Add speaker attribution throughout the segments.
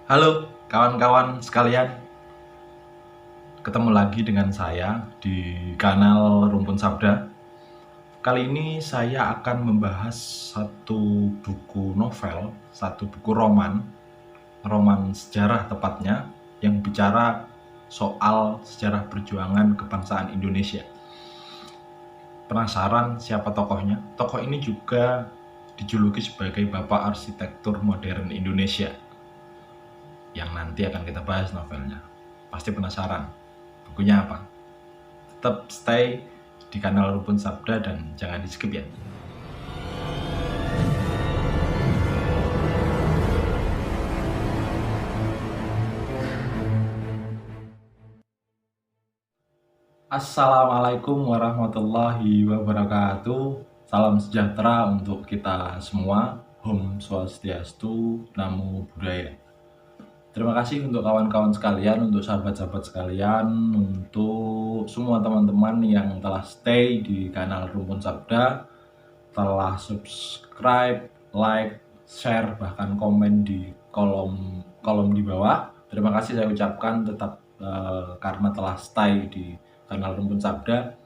Speaker 1: Halo kawan-kawan sekalian, ketemu lagi dengan saya di kanal Rumpun Sabda. Kali ini saya akan membahas satu buku novel, satu buku roman sejarah tepatnya, yang bicara soal sejarah perjuangan kebangsaan Indonesia. Penasaran siapa tokohnya? Tokoh ini juga dijuluki sebagai Bapak Arsitektur Modern Indonesia, yang nanti akan kita bahas novelnya. Pasti penasaran bukunya apa? Tetap stay di kanal Rumpun Sabda dan jangan di skip ya. Assalamualaikum warahmatullahi wabarakatuh. Salam sejahtera untuk kita semua. Om Swastiastu, Namo Buddhaya. Terima kasih untuk kawan-kawan sekalian, untuk sahabat-sahabat sekalian, untuk semua teman-teman yang telah stay di kanal Rumpun Sabda, telah subscribe, like, share, bahkan komen di kolom di bawah. Terima kasih saya ucapkan tetap karena telah stay di kanal Rumpun Sabda.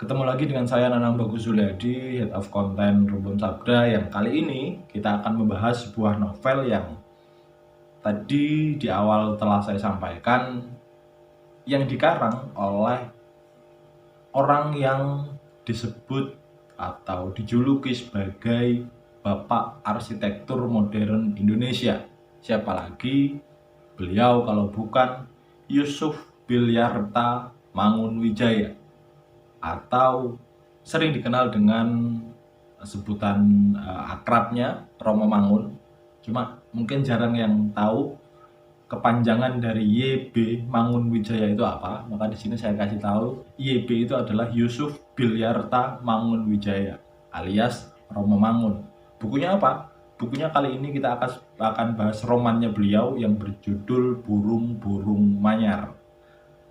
Speaker 1: Ketemu lagi dengan saya Nanang Bagus Zuliadi, Head of Content Rumpun Sabda, yang kali ini kita akan membahas sebuah novel yang tadi di awal telah saya sampaikan, yang dikarang oleh orang yang disebut atau dijuluki sebagai Bapak Arsitektur Modern Indonesia. Siapa lagi? Beliau kalau bukan Yusuf Bilyarta Mangunwijaya, atau sering dikenal dengan sebutan akrabnya Romo Mangun. Cuma mungkin jarang yang tahu kepanjangan dari YB Mangunwijaya itu apa. Maka di sini saya kasih tahu, YB itu adalah Yusuf Bilyarta Mangunwijaya alias Romo Mangun. Bukunya apa? Bukunya kali ini kita akan bahas romannya beliau yang berjudul Burung-Burung Manyar.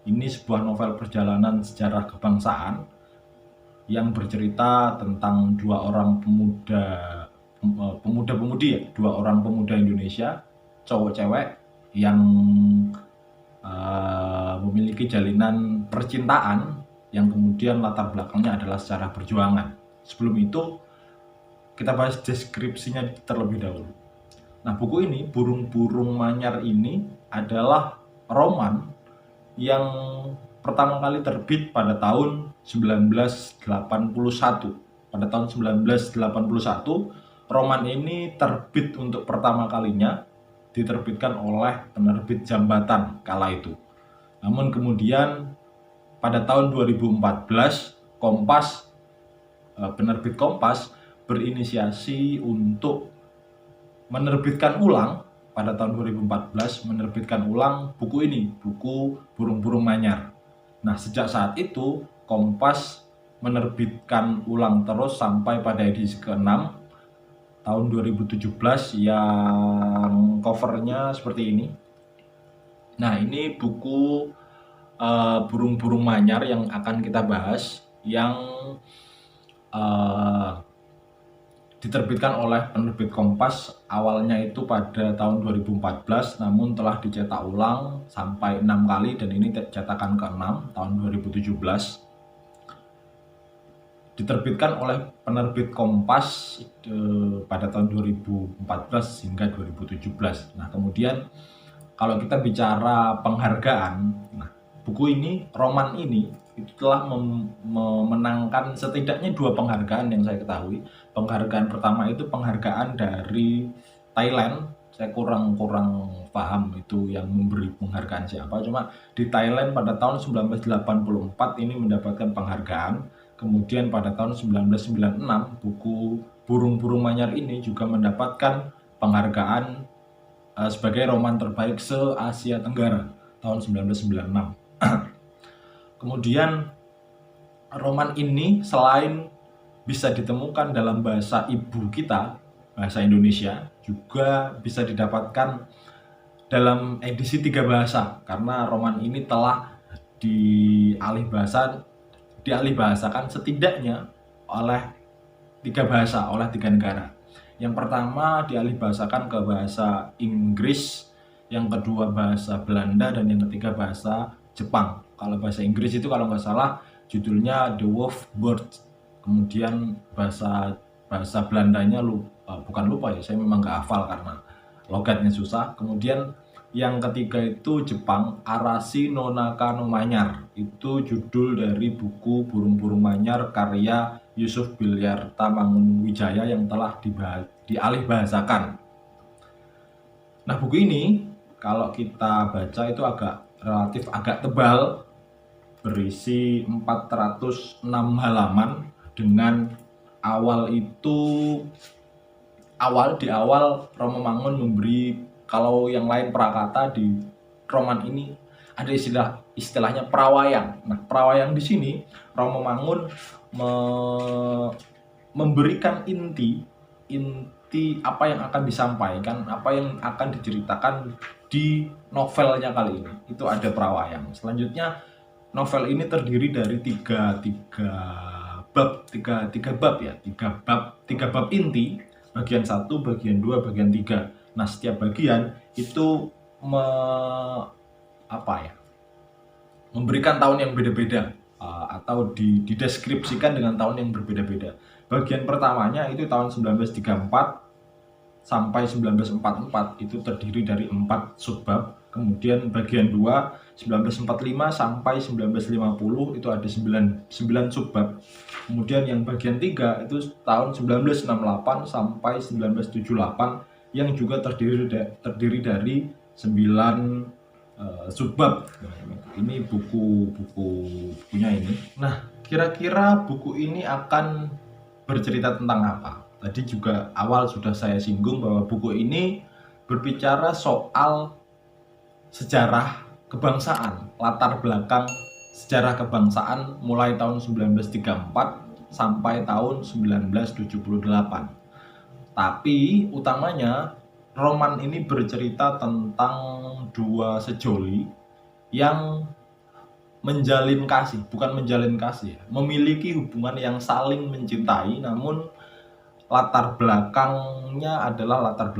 Speaker 1: Ini sebuah novel perjalanan sejarah kebangsaan yang bercerita tentang dua orang pemuda-pemudi ya, dua orang pemuda Indonesia, cowok-cewek, yang memiliki jalinan percintaan yang kemudian latar belakangnya adalah sejarah perjuangan. Sebelum itu, kita bahas deskripsinya terlebih dahulu. Nah, buku ini, Burung-Burung Manyar ini adalah roman yang pertama kali terbit pada tahun 1981. Pada tahun 1981, roman ini terbit untuk pertama kalinya, diterbitkan oleh penerbit Jambatan kala itu. Namun kemudian pada tahun 2014, penerbit Kompas berinisiasi untuk menerbitkan ulang. Pada tahun 2014 menerbitkan ulang buku ini, buku Burung-Burung Manyar. Nah, sejak saat itu Kompas menerbitkan ulang terus sampai pada edisi ke-6 tahun 2017 yang covernya seperti ini. Nah, ini buku Burung-Burung Manyar yang akan kita bahas, yang diterbitkan oleh penerbit Kompas awalnya itu pada tahun 2014, namun telah dicetak ulang sampai 6 kali, dan ini cetakan ke-6 tahun 2017. Diterbitkan oleh penerbit Kompas pada tahun 2014 hingga 2017. Nah, kemudian kalau kita bicara penghargaan, nah, buku ini, roman ini, itu telah memenangkan setidaknya 2 penghargaan yang saya ketahui. Penghargaan pertama itu penghargaan dari Thailand. Saya kurang paham itu yang memberi penghargaan siapa. Cuma di Thailand pada tahun 1984 ini mendapatkan penghargaan. Kemudian pada tahun 1996 buku Burung-Burung Manyar ini juga mendapatkan penghargaan sebagai roman terbaik se-Asia Tenggara tahun 1996. Kemudian roman ini selain bisa ditemukan dalam bahasa ibu kita, bahasa Indonesia, juga bisa didapatkan dalam edisi 3 bahasa, karena roman ini telah dialihbahasakan setidaknya oleh 3 bahasa, oleh 3 negara. Yang pertama dialihbahasakan ke bahasa Inggris yang kedua bahasa Belanda, dan yang ketiga bahasa Jepang. Kalau bahasa Inggris itu kalau nggak salah judulnya The Wolf Bird. Kemudian bahasa bahasa Belandanya bukan lupa ya, saya memang nggak hafal karena logatnya susah. Kemudian yang ketiga itu Jepang, Arashi no Naka no Manyar. Itu judul dari buku Burung-burung Manyar karya Yusuf Bilyarta Mangunwijaya yang telah dialih bahasakan. Nah, buku ini kalau kita baca itu relatif agak tebal, berisi 406 halaman dengan di awal Romo Mangun memberi, kalau yang lain prakata, di roman ini ada istilahnya prawayang. Nah, prawayang di sini Romo Mangun memberikan inti apa yang akan disampaikan, apa yang akan diceritakan di novelnya kali ini. Itu ada prawayang. Selanjutnya novel ini terdiri dari tiga bab inti, bagian 1, bagian 2, bagian 3. Nah, setiap bagian itu memberikan tahun yang beda-beda, atau dideskripsikan dengan tahun yang berbeda-beda. Bagian pertamanya itu tahun 1934 sampai 1944, itu terdiri dari 4 subbab. Kemudian bagian 2 1945 sampai 1950 itu ada 9 subbab. Kemudian yang bagian 3 itu tahun 1968 sampai 1978 yang juga terdiri dari 9 subbab. Ini bukunya ini. Nah, kira-kira buku ini akan bercerita tentang apa? Tadi juga awal sudah saya singgung bahwa buku ini berbicara soal sejarah kebangsaan, latar belakang sejarah kebangsaan mulai tahun 1934 sampai tahun 1978. Tapi utamanya roman ini bercerita tentang dua sejoli yang memiliki hubungan yang saling mencintai, namun latar belakangnya adalah latar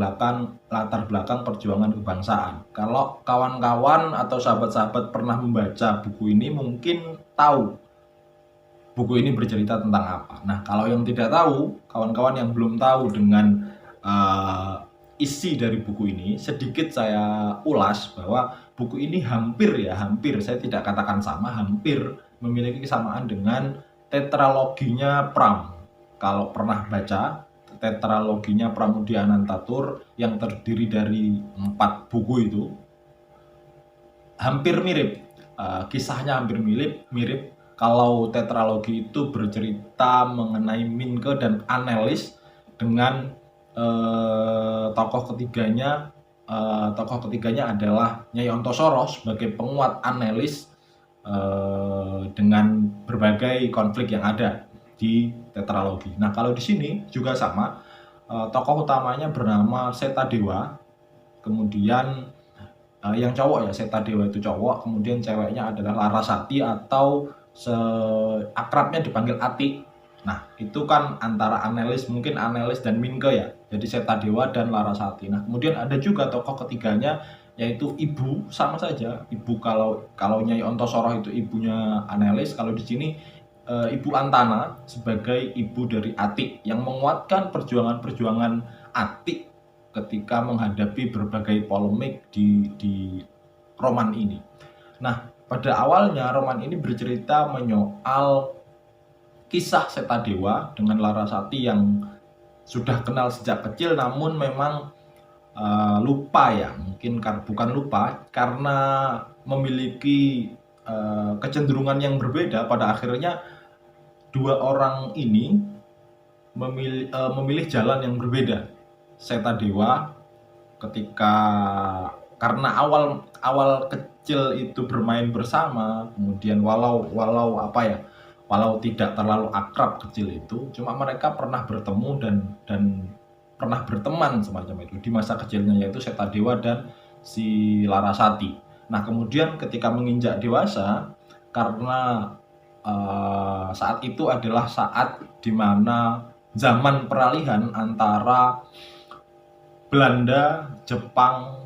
Speaker 1: belakang perjuangan kebangsaan. Kalau kawan-kawan atau sahabat-sahabat pernah membaca buku ini mungkin tahu buku ini bercerita tentang apa. Nah, kalau yang tidak tahu, kawan-kawan yang belum tahu dengan isi dari buku ini, sedikit saya ulas bahwa buku ini hampir, saya tidak katakan sama, hampir memiliki kesamaan dengan tetraloginya Pram. Kalau pernah baca tetraloginya Pramudia Anantatur yang terdiri dari 4 buku itu, hampir mirip, kisahnya hampir mirip. Kalau tetralogi itu bercerita mengenai Minke dan Annelies dengan tokoh ketiganya adalah Nyai Ontosoro sebagai penguat Annelies dengan berbagai konflik yang ada di tetralogi. Nah, kalau di sini juga sama, tokoh utamanya bernama Setadewa, kemudian yang cowok ya, Setadewa itu cowok, kemudian ceweknya adalah Larasati atau akrabnya dipanggil Ati. Nah, itu kan antara Annelies dan Minke ya. Jadi Setadewa dan Larasati. Nah, kemudian ada juga tokoh ketiganya yaitu ibu, sama saja. Ibu, kalau Nyai Ontosoro itu ibunya Annelies, kalau di sini Ibu Antana sebagai ibu dari Atik yang menguatkan perjuangan Atik ketika menghadapi berbagai polemik di roman ini. Nah, pada awalnya roman ini bercerita menyoal kisah Setadewa dengan Larasati yang sudah kenal sejak kecil, namun memang lupa ya, mungkin bukan lupa, karena memiliki kecenderungan yang berbeda. Pada akhirnya dua orang ini memilih jalan yang berbeda. Setadewa karena awal kecil itu bermain bersama, kemudian walau tidak terlalu akrab kecil itu, cuma mereka pernah bertemu dan pernah berteman semacam itu di masa kecilnya, yaitu Setadewa dan si Larasati. Nah, kemudian ketika menginjak dewasa, karena saat itu adalah saat di mana zaman peralihan antara Belanda, Jepang,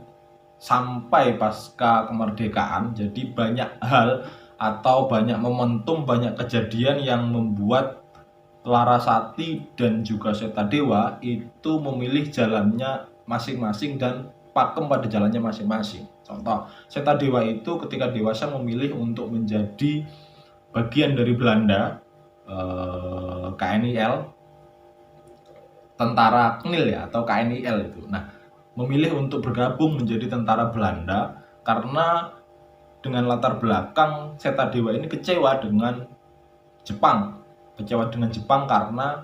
Speaker 1: sampai pasca kemerdekaan. Jadi banyak hal atau banyak momentum, banyak kejadian yang membuat Larasati dan juga Setadewa itu memilih jalannya masing-masing dan pakem pada jalannya masing-masing. Contoh, Setadewa itu ketika dewasa memilih untuk menjadi bagian dari Belanda, KNIL, tentara KNIL ya, atau KNIL itu. Nah, memilih untuk bergabung menjadi tentara Belanda karena dengan latar belakang Setadewa ini kecewa dengan Jepang. Kecewa dengan Jepang karena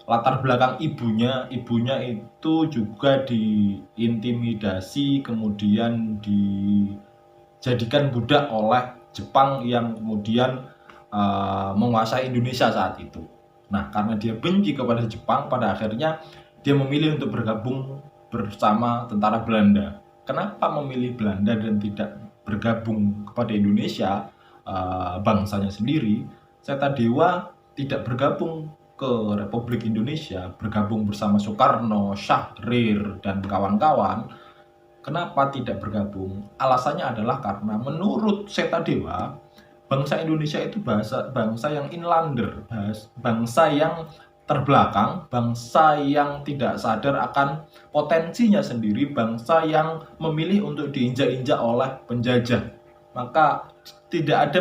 Speaker 1: latar belakang ibunya itu juga diintimidasi, kemudian dijadikan budak oleh Jepang yang kemudian menguasai Indonesia saat itu. Nah, karena dia benci kepada Jepang, pada akhirnya dia memilih untuk bergabung bersama tentara Belanda. Kenapa memilih Belanda dan tidak bergabung kepada Indonesia, bangsanya sendiri? Setadewa tidak bergabung ke Republik Indonesia, bergabung bersama Soekarno, Syahrir, dan kawan-kawan. Kenapa tidak bergabung? Alasannya adalah karena menurut Setadewa, bangsa Indonesia itu bangsa yang inlander, bangsa yang terbelakang, bangsa yang tidak sadar akan potensinya sendiri, bangsa yang memilih untuk diinjak-injak oleh penjajah. Maka tidak ada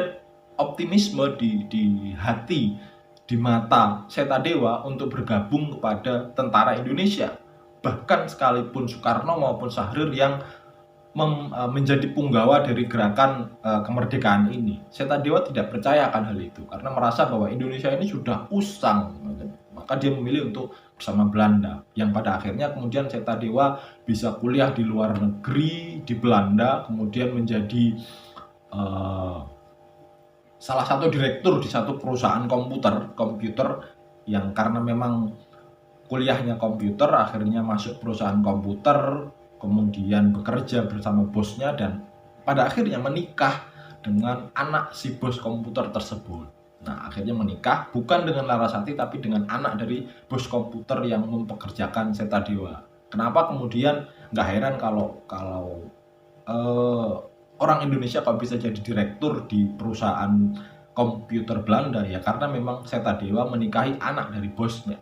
Speaker 1: optimisme di hati, di mata Setadewa untuk bergabung kepada tentara Indonesia. Bahkan sekalipun Soekarno maupun Syahrir yang menjadi punggawa dari gerakan kemerdekaan ini, Setadewa tidak percaya akan hal itu karena merasa bahwa Indonesia ini sudah usang. Maka dia memilih untuk bersama Belanda, yang pada akhirnya kemudian Setadewa bisa kuliah di luar negeri, di Belanda, kemudian menjadi salah satu direktur di satu perusahaan komputer yang karena memang kuliahnya komputer, akhirnya masuk perusahaan komputer, kemudian bekerja bersama bosnya, dan pada akhirnya menikah dengan anak si bos komputer tersebut. Nah, akhirnya menikah bukan dengan Larasati tapi dengan anak dari bos komputer yang mempekerjakan Setadewa. Kenapa kemudian nggak heran kalau orang Indonesia kok bisa jadi direktur di perusahaan komputer Belanda, ya karena memang Setadewa menikahi anak dari bosnya.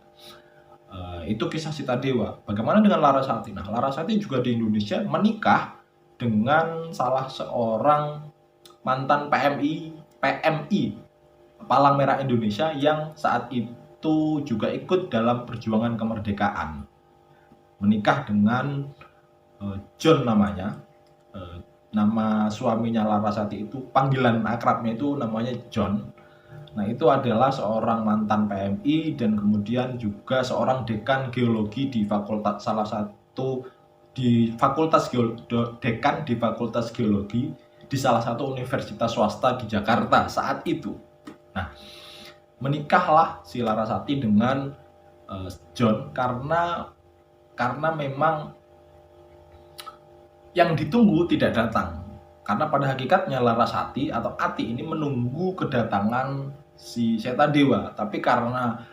Speaker 1: Itu kisah Setadewa. Bagaimana dengan Larasati? Nah, Larasati juga di Indonesia menikah dengan salah seorang mantan PMI Palang Merah Indonesia yang saat itu juga ikut dalam perjuangan kemerdekaan. Menikah dengan John namanya. Nama suaminya Larasati itu, panggilan akrabnya itu namanya John. Nah, itu adalah seorang mantan PMI dan kemudian juga seorang dekan geologi di fakultas dekan di fakultas geologi di salah satu universitas swasta di Jakarta saat itu. Nah, menikahlah si Larasati dengan John karena memang yang ditunggu tidak datang. Karena pada hakikatnya Larasati atau Ati ini menunggu kedatangan si Setadewa, tapi karena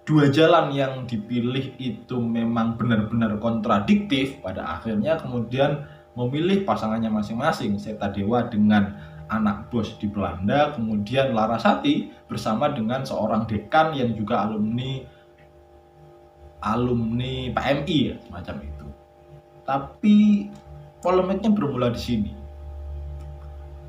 Speaker 1: dua jalan yang dipilih itu memang benar-benar kontradiktif, pada akhirnya kemudian memilih pasangannya masing-masing, Setadewa dengan anak bos di Belanda, kemudian Larasati bersama dengan seorang dekan yang juga alumni PMI ya, semacam itu. Tapi polemiknya bermula di sini.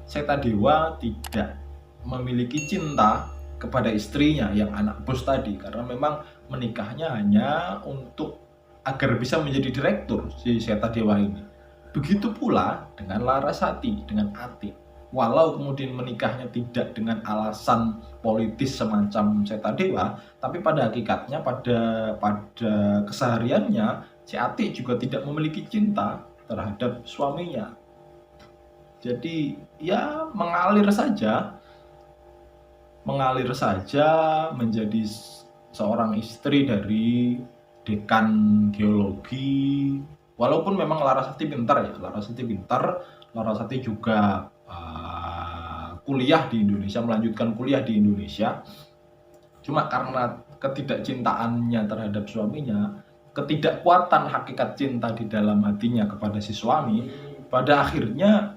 Speaker 1: Setadewa tidak memiliki cinta kepada istrinya yang anak bos tadi, karena memang menikahnya hanya untuk agar bisa menjadi direktur si Setadewa ini. Begitu pula dengan Larasati, dengan Ati. Walau kemudian menikahnya tidak dengan alasan politis semacam Setadewa, tapi pada hakikatnya pada kesehariannya si Ati juga tidak memiliki cinta terhadap suaminya. Jadi ya mengalir saja menjadi seorang istri dari dekan geologi. Walaupun memang Larasati pintar, Larasati juga kuliah di Indonesia, melanjutkan kuliah di Indonesia. Cuma karena ketidakcintaannya terhadap suaminya, ketidakkuatan hakikat cinta di dalam hatinya kepada si suami, pada akhirnya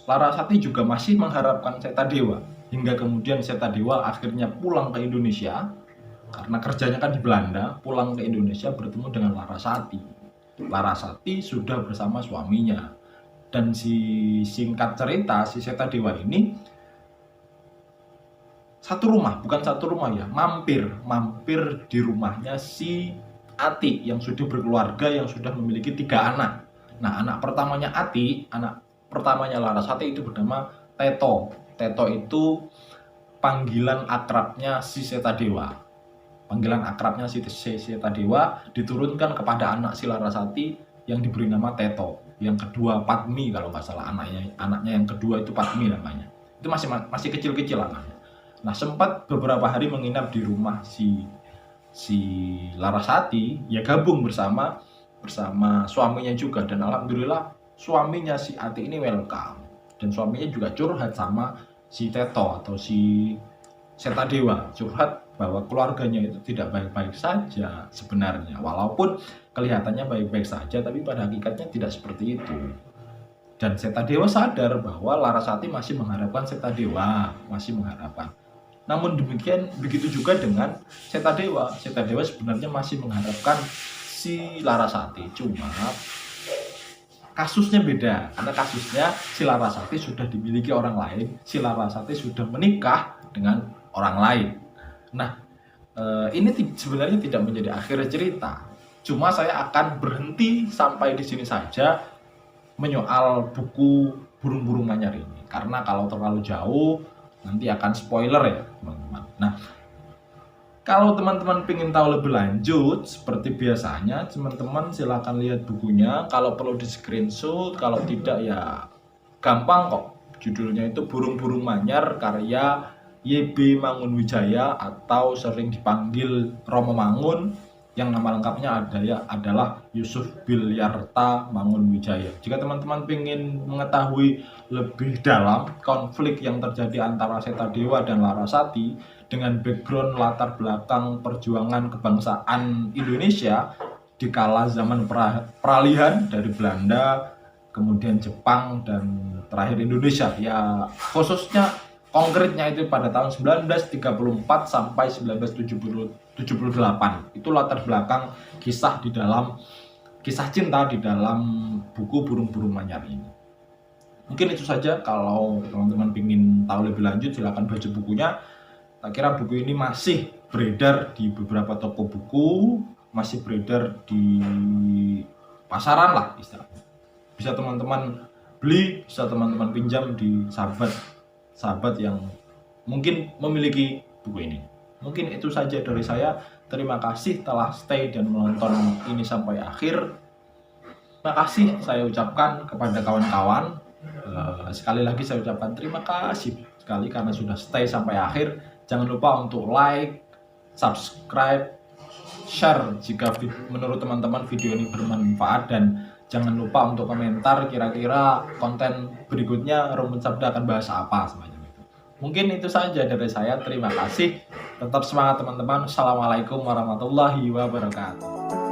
Speaker 1: Larasati juga masih mengharapkan Setadewa, hingga kemudian Setadewa akhirnya pulang ke Indonesia karena kerjanya kan di Belanda, pulang ke Indonesia bertemu dengan Larasati. Larasati sudah bersama suaminya, dan singkat cerita si Setadewa ini bukan satu rumah ya, mampir di rumahnya si Ati yang sudah berkeluarga, yang sudah memiliki 3 anak. Nah, anak pertamanya Ati, anak pertamanya Larasati itu bernama Teto. Teto itu panggilan akrabnya si Setadewa. Panggilan akrabnya si Setadewa diturunkan kepada anak si Larasati yang diberi nama Teto. Yang kedua Padmi kalau nggak salah, anaknya yang kedua itu Padmi namanya. Itu masih kecil-kecil anaknya. Nah, sempat beberapa hari menginap di rumah si Larasati, ya gabung bersama suaminya juga, dan alhamdulillah suaminya si Ati ini welcome, dan suaminya juga curhat sama si Teto atau si Setadewa, curhat bahwa keluarganya itu tidak baik-baik saja sebenarnya, walaupun kelihatannya baik-baik saja tapi pada hakikatnya tidak seperti itu. Dan Setadewa sadar bahwa Larasati masih mengharapkan Setadewa, masih mengharapkan. Namun demikian, begitu juga dengan Setadewa. Setadewa sebenarnya masih mengharapkan si Larasati, cuma kasusnya beda. Karena kasusnya si Larasati sudah dimiliki orang lain, si Larasati sudah menikah dengan orang lain. Nah, ini sebenarnya tidak menjadi akhir cerita. Cuma saya akan berhenti sampai di sini saja menyoal buku Burung-Burung Manyar ini. Karena kalau terlalu jauh nanti akan spoiler ya teman-teman. Nah, kalau teman-teman ingin tahu lebih lanjut seperti biasanya, teman-teman silahkan lihat bukunya. Kalau perlu di screenshot, kalau tidak ya gampang kok. Judulnya itu Burung-Burung Manyar karya YB Mangunwijaya atau sering dipanggil Romo Mangun, yang nama lengkapnya adalah Yusuf Bilyarta Mangunwijaya. Jika teman-teman ingin mengetahui lebih dalam konflik yang terjadi antara Setadewa dan Larasati dengan background latar belakang perjuangan kebangsaan Indonesia di kala zaman peralihan dari Belanda, kemudian Jepang, dan terakhir Indonesia, ya khususnya konkretnya itu pada tahun 1934 sampai 1978. Itu latar belakang kisah cinta di dalam buku Burung-Burung Manyar ini. Mungkin itu saja. Kalau teman-teman ingin tahu lebih lanjut silahkan baca bukunya. Tak kira buku ini masih beredar di beberapa toko buku, masih beredar di pasaran lah istilahnya. Bisa teman-teman beli, bisa teman-teman pinjam di sahabat yang mungkin memiliki buku ini. Mungkin itu saja dari saya. Terima kasih telah stay dan menonton ini sampai akhir. Terima kasih saya ucapkan kepada kawan-kawan. Sekali lagi saya ucapkan terima kasih sekali karena sudah stay sampai akhir. Jangan lupa untuk like, subscribe, share jika menurut teman-teman video ini bermanfaat, dan jangan lupa untuk komentar kira-kira konten berikutnya Rumpun Sabda akan bahas apa semacam itu. Mungkin itu saja dari saya. Terima kasih. Tetap semangat teman-teman. Assalamualaikum warahmatullahi wabarakatuh.